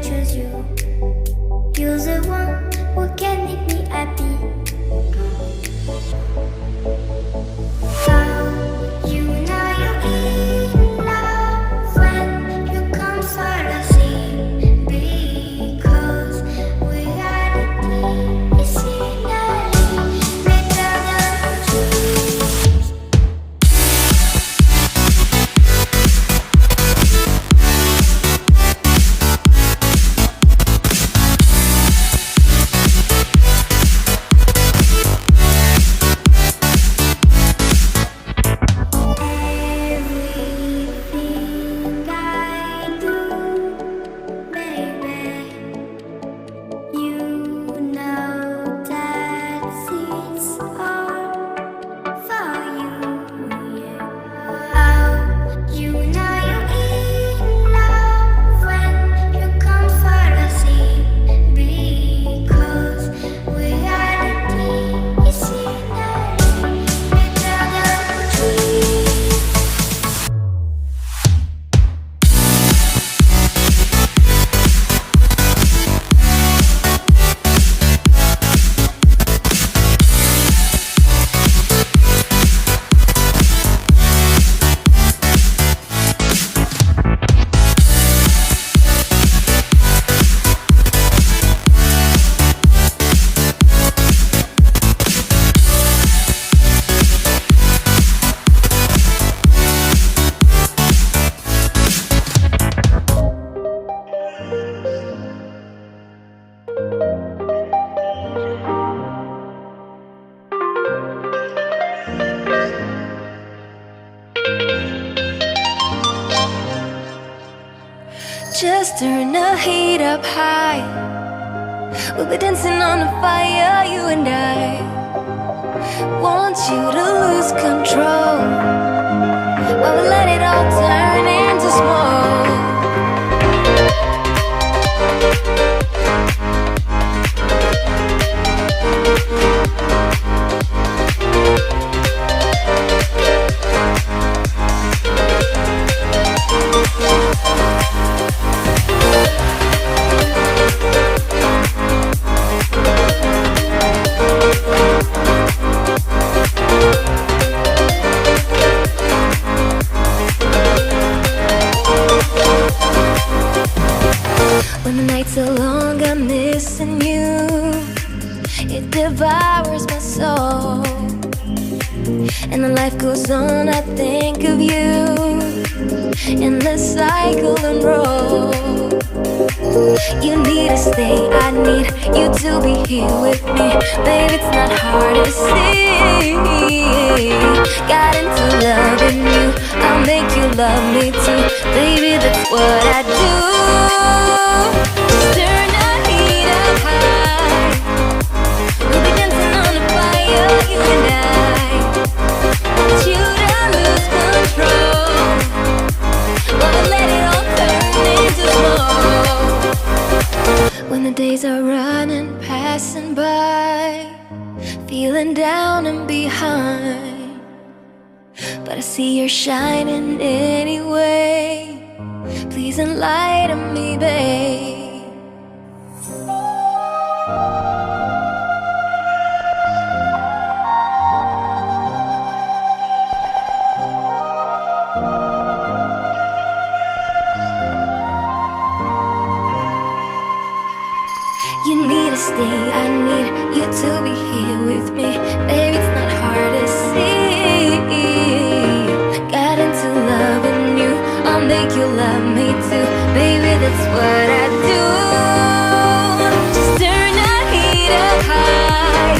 choose you. You're the one who can make me happy. How you know you're in love when you come for the sea? Because reality is finally better than dreams. Everything I do, baby, you know that it's all for you. Yeah. How you know you're in love when you come for the sea? Because reality is finally better than dreams. Just turn the heat up high. We'll be dancing on the fire, you and I. Want you to lose control while we let it all turn into smoke. When the nights are long, I'm missing you. It devours my soul. And the life goes on, I think of you. In the cycle and roll. You need to stay, I need you to be here with me. Baby, it's not hard to see. Got into loving you, I'll make you love me too. Baby, that's what I do. Just turn the heat up high. We'll be dancing on the fire, you and I. Want you to lose control while we let it all turn into smoke. When the days are running, passing by, feeling down and behind, but I see you're shining anyway. Please enlighten me, babe. You need to stay, I need you to be here with me. Baby, it's not hard to see. Got into loving you, I'll make you love me too. Baby, that's what I do. Just turn the heat up high.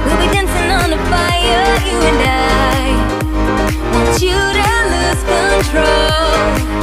We'll be dancing on the fire, you and I. Want you to lose control